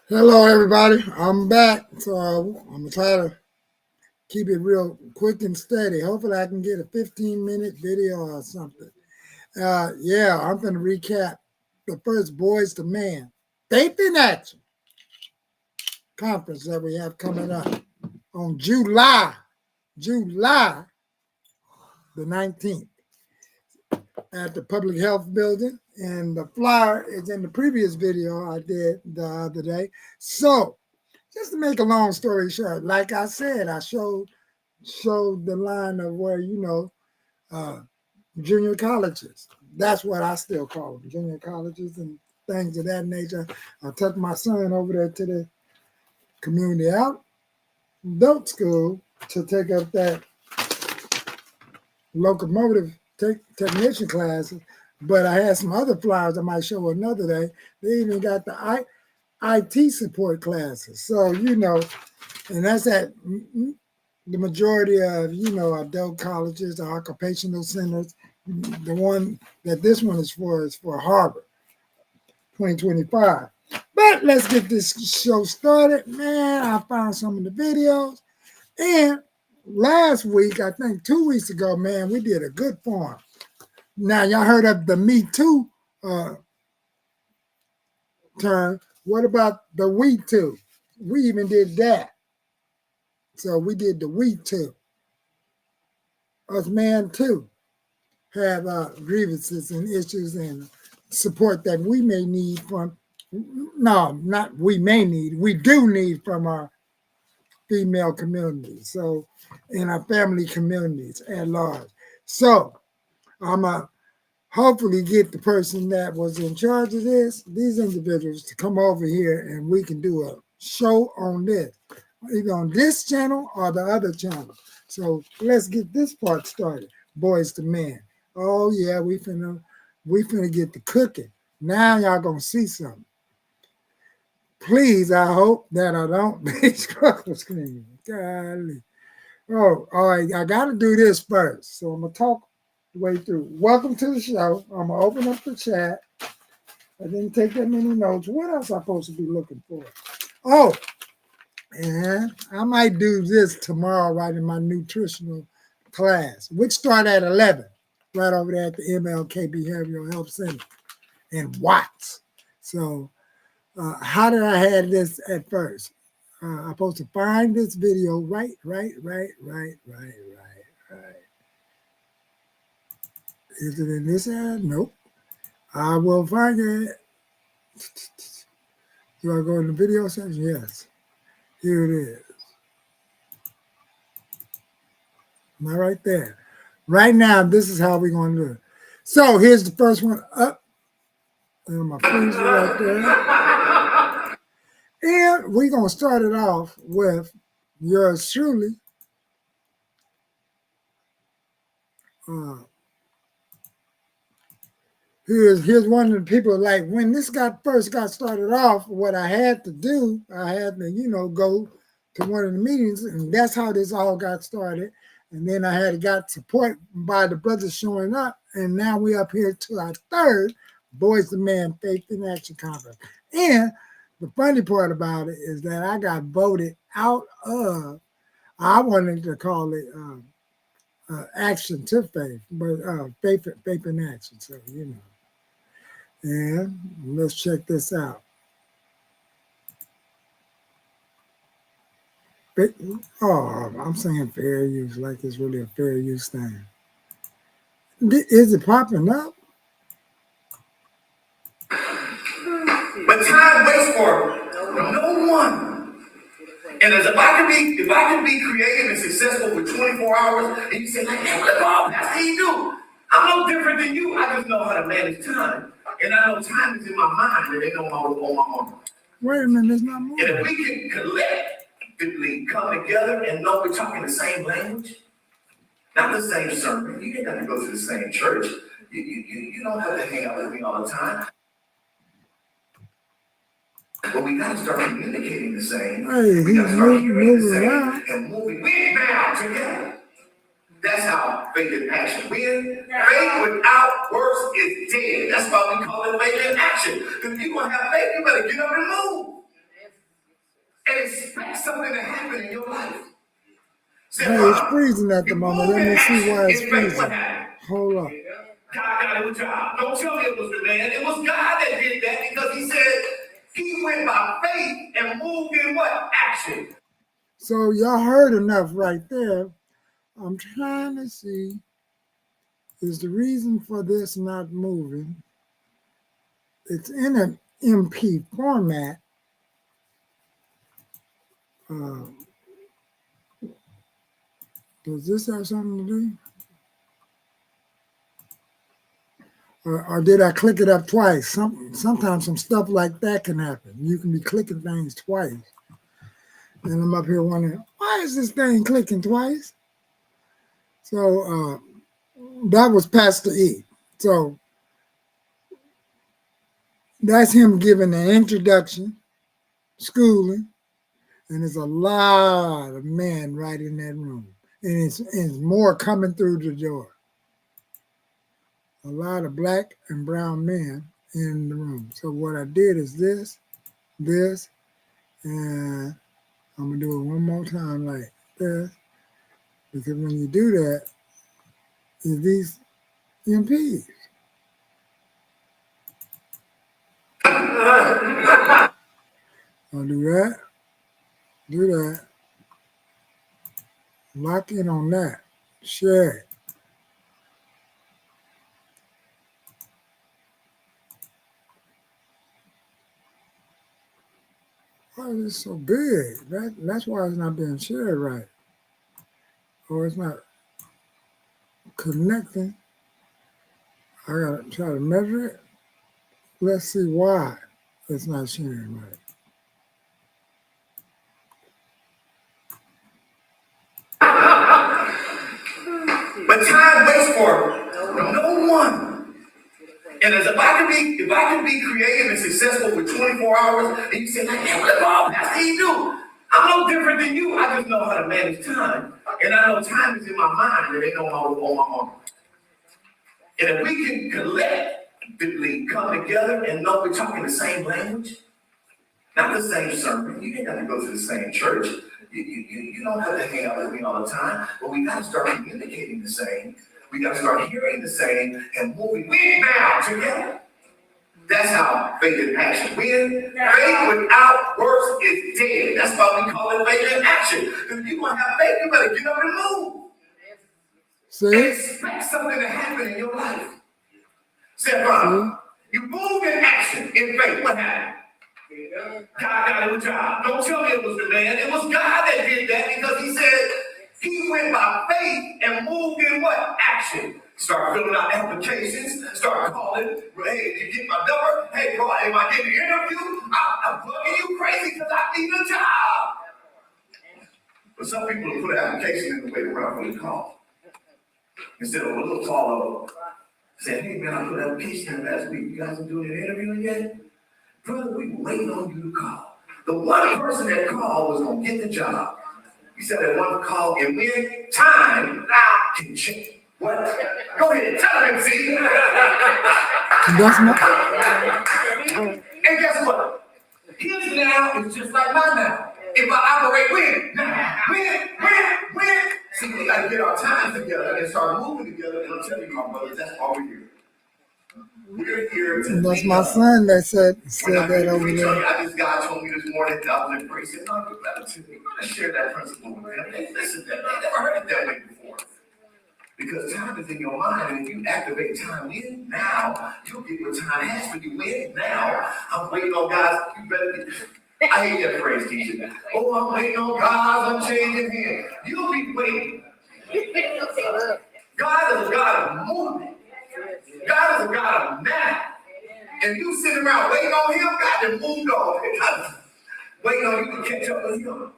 Hello, everybody. I'm back. So I'm going to try to keep it real quick and steady. Hopefully, I can get a 15-minute video or something. I'm going to recap the first Boys to Man Faith in Action conference that we have coming up on July the 19th at the Public Health Building. And the flyer is in the previous video I did the other day. So, just to make a long story short, like I said, I showed the line of where, uh, junior colleges. That's what I still call them, junior colleges and things of that nature. I took my son over there to the community adult school to take up that locomotive technician classes. But I had some other flyers I might show another day. They even got the IT support classes. So, and that's at the majority of, adult colleges, the occupational centers. The one that this one is for Harvard 2025. But let's get this show started. Man, I found some of the videos. And last week, I think 2 weeks ago, man, we did a good forum. Now, y'all heard of the Me Too term. What about the We Too? We even did that. So we did the We Too. Us man too have grievances and issues and support that we may need from, no, not we may need, we do need from our female community. So, in our family communities at large. So, I'm going to hopefully get the person that was in charge of these individuals to come over here and we can do a show on this, either on this channel or the other channel. So let's get this part started. Boys to Men. Oh yeah, we finna get the cooking. Now y'all gonna see something. Please, I hope that I don't be struggle screaming. Golly. Oh, all right. I gotta do this first. So I'm gonna talk the way through. Welcome to the show. I'm gonna open up the chat. I didn't take that many notes. What else am I supposed to be looking for? Oh, and I might do this tomorrow, right, in my nutritional class, which start at 11, right over there at the MLK Behavioral Health Center in Watts. So, how did I have this at first? I'm supposed to find this video right. Is it in this ad? Nope. I will find it. Do I go in the video section? Yes. Here it is. Am I right there? Right now, this is how we're going to do it. So here's the first one up. And my freezer right there. And we're going to start it off with yours truly. Here's one of the people, like, when this first got started off, what I had to do, I had to, go to one of the meetings, and that's how this all got started. And then I got support by the brothers showing up, and now we up here to our third Boys to Man Faith in Action Conference. And the funny part about it is that I got voted out of, I wanted to call it Action to Faith, but faith in Action, so, And let's check this out. I'm saying fair use, like it's really a fair use thing. Is it popping up? But time waits for no one. And if I can be creative and successful for 24 hours, and you say, like, hey, what about that's how you do? I'm no different than you. I just know how to manage time. And I know time is in my mind and they know on my arm. Wait a minute, there's not more. And if we can collectively come together and know we're talking the same language, not the same sermon. You ain't got to go to the same church. You don't have to hang out with me all the time. But we got to start communicating the same. Hey, we got to start hearing the same around. and moving. We bound together. That's how faith in action. Faith without works is dead. That's why we call it faith in action. Because if you're going to have faith, you better get up and move. something to happen in your life. Hey, it's freezing at the moment. Let me see why it's freezing. Hold up. God got him a job. Don't tell me it was the man. It was God that did that because he said he went by faith and moved in what? Action. So y'all heard enough right there. I'm trying to see, is the reason for this not moving? It's in an MP format. Does this have something to do? Or did I click it up twice? Sometimes some stuff like that can happen. You can be clicking things twice. And I'm up here wondering, why is this thing clicking twice? So that was Pastor E. So that's him giving an introduction, schooling, and there's a lot of men right in that room. And it's more coming through the door. A lot of black and brown men in the room. So what I did is this, and I'm gonna do it one more time like this. Because when you do that, is these MPs. I'll do that, lock in on that, share it. Why is this so big? That's why it's not being shared right. Or it's not connecting. I gotta try to measure it. Let's see why it's not sharing right. But time waits for no one. And as if I could be creative and successful for 24 hours, and you say, like, man, what all Pastor E do? I'm no different than you. I just know how to manage time. And I know time is in my mind, and they know how to on my heart. And if we can collectively come together and know we're talking the same language, not the same sermon. You ain't got to go to the same church. You don't have to hang out with me all the time, but we got to start communicating the same. We got to start hearing the same and moving now together. That's how faith in action. Faith without works is dead. That's why we call it faith in action. If you want to have faith, you better get up and move. See? Expect something to happen in your life. Stefan, you move in action in faith. What happened? God got him a job. Don't tell me it was the man. It was God that did that because he said he went by faith and moved in what? Action. Start filling out applications. Start calling. Hey, did you get my number? Hey, bro, am I getting an interview? I'm bugging you crazy because I need a job. But some people will put an application in the way around for the call. Instead of a little follow-up. Say, hey, man, I put an application in last week. You guys are doing an interview yet? Brother, we were waiting on you to call. The one person that called was going to get the job. He said that one call, and when time now can change. What? Go ahead, tell him, see? That's my... And guess what? His now is just like my now. If I operate when? Now. When? See, we got to get our time together and start moving together. And I'm telling you, my brothers, that's all we're here. We're here to That's my son that said that over there. I just God told me this morning that I was in prayer. He said, no, you better share that principle with them. They listen to that. They never heard it that way before. Because time is in your mind, and if you activate time in now, you'll get what time has for you in now. I'm waiting on guys. You better be. I hate that phrase, teacher. Oh, I'm waiting on God. I'm changing him. You'll be waiting. God is a God of movement. God is a God of now. And you sitting around waiting on him, God done moved on. Waiting on you to catch up with him.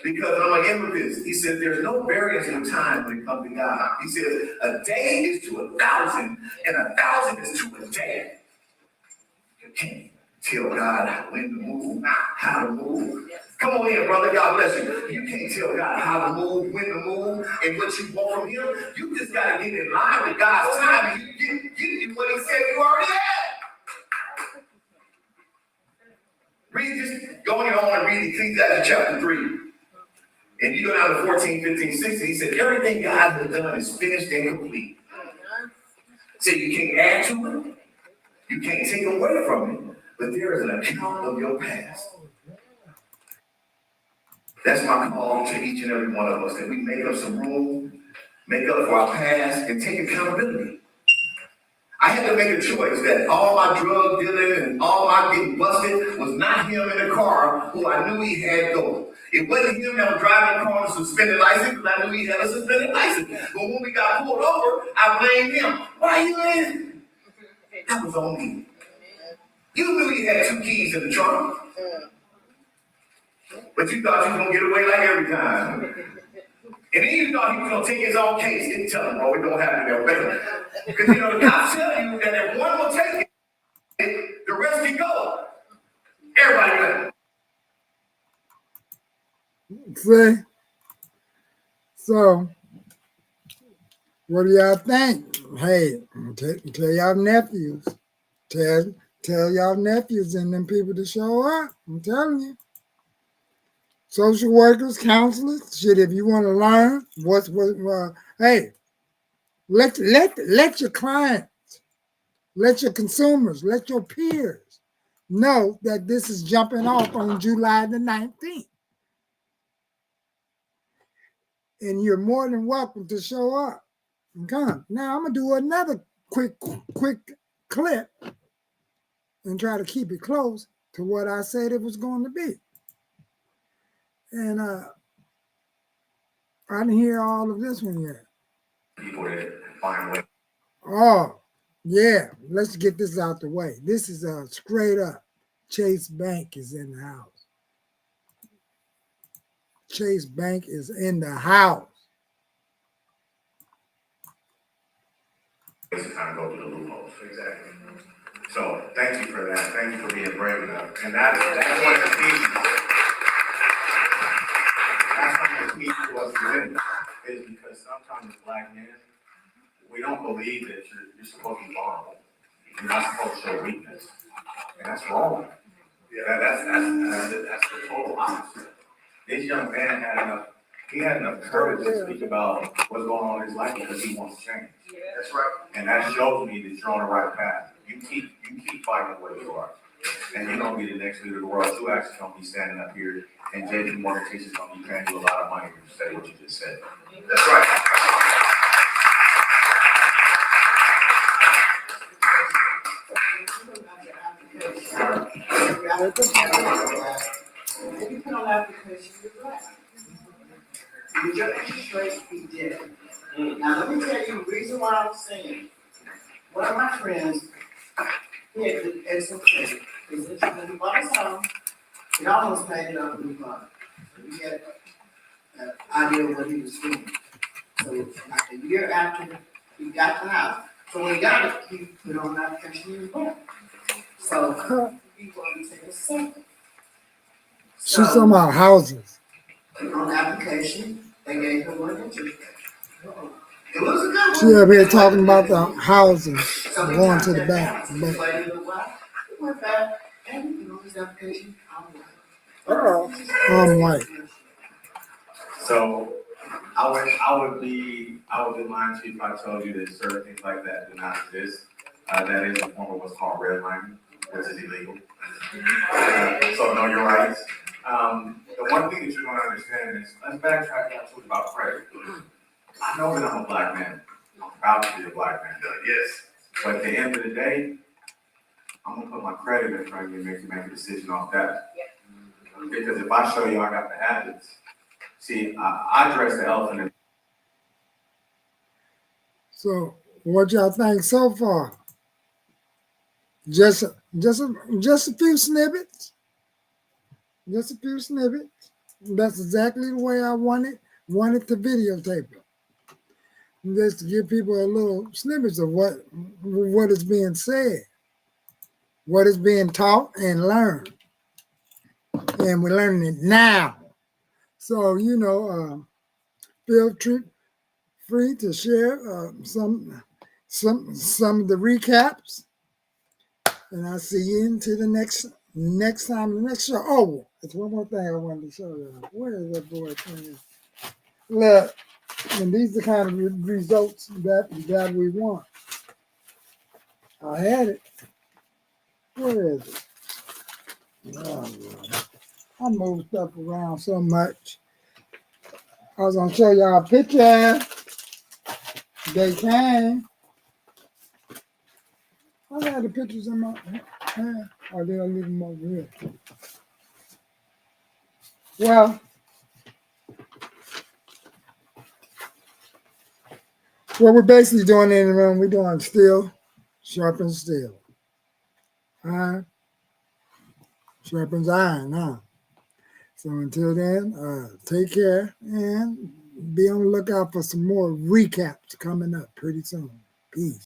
Because I'm going to end with this. He said there's no variance in time when it comes to God. He says a day is to 1,000 and 1,000 is to a day. You can't tell God when to move, how to move. Come on in, brother. God bless you. You can't tell God how to move, when to move, and what you want from him. You just got to get in line with God's time, and you get what he said you already had. Just go on and read Ecclesiastes chapter 3. And you go down to 14, 15, 16. He said, everything God has done is finished and complete. So you can't add to it. You can't take away from it. But there is an account of your past. That's my call to each and every one of us, that we make up some room, make up for our past, and take accountability. I had to make a choice that all my drug dealing and all my getting busted was not him in the car who I knew he had gold. It wasn't him that was driving the car on a suspended license because I knew he had a suspended license. But when we got pulled over, I blamed him. Why you in? That was on me. You knew he had 2 keys in the trunk. But you thought you were going to get away like every time. And then you thought he was going to take his own case. Didn't tell him, oh, it don't happen there. Because, the cops tell you that if one will take it, the rest can go. Everybody went. See? So, what do y'all think? Hey, tell y'all nephews. Tell y'all nephews and them people to show up. I'm telling you. Social workers, counselors, shit, if you want to learn hey, let your clients, let your consumers, let your peers know that this is jumping off on July the 19th. And you're more than welcome to show up and come. Now, I'm going to do another quick clip and try to keep it close to what I said it was going to be. And I didn't hear all of this one yet. People that find ways. Oh, yeah. Let's get this out the way. This is straight up. Chase Bank is in the house. Chase Bank is in the house. To kind of go through the loopholes. Exactly. So thank you for that. Thank you for being brave enough. And that's one of the keys. That's one of the keys to us today. Is because sometimes as Black men, we don't believe that you're supposed to be vulnerable. You're not supposed to show weakness. And that's wrong. Yeah, that's the total opposite. This young man had enough courage to speak about what's going on in his life because he wants to change. That's right. And that shows me that you're on the right path. You keep fighting where you are. And you're gonna be the next leader of the world. You actually gonna be standing up here and JP Morgan Chase is gonna be paying you a lot of money to say what you just said. That's right. If you put on application, you're black. Would your interest rate be different? Now, let me tell you the reason why I'm saying. One of my friends, he had an excellent credit. He bought his home, he almost paid it off when he bought it. So he had an idea of what he was doing. So, like a year after he got the house, so when he got it, he put on an application and bought it. So, he wanted to take a second. She's talking about houses. On the application, they gave her one interest rate. It was a good one. She up here talking about the houses So we going got to the that back. house. He waited a little while. He went back and he on his application. I'm white. So I would be lying to you if I told you that certain things like that do not exist. That is a form of what's called redlining, which is illegal. So know your rights. The one thing that you're going to understand is, let's backtrack to about credit. I know that I'm a Black man. I'm proud to be a Black man. Yes. But at the end of the day, I'm going to put my credit in front of you and make you make a decision off that. Because if I show you I got the habits, see, I address the elephant in. So, what y'all think so far? Just a few snippets. Just a few snippets. That's exactly the way I wanted to videotape it. Just to give people a little snippets of what is being said, what is being taught and learned. And we're learning it now. So, feel free to share some of the recaps. And I'll see you into the next next time, the next show. Oh, it's one more thing I wanted to show you. Where is that boy thing? Look, and these are the kind of results that we want. I had it. Where is it? Oh, Lord. I move stuff around so much. I was gonna show y'all a picture. They came. I had the pictures in my hand. Or did I leave them over here? Well, what we're basically doing in the room, we're doing steel, sharpens steel. Iron sharpens iron, huh? So until then, take care and be on the lookout for some more recaps coming up pretty soon. Peace.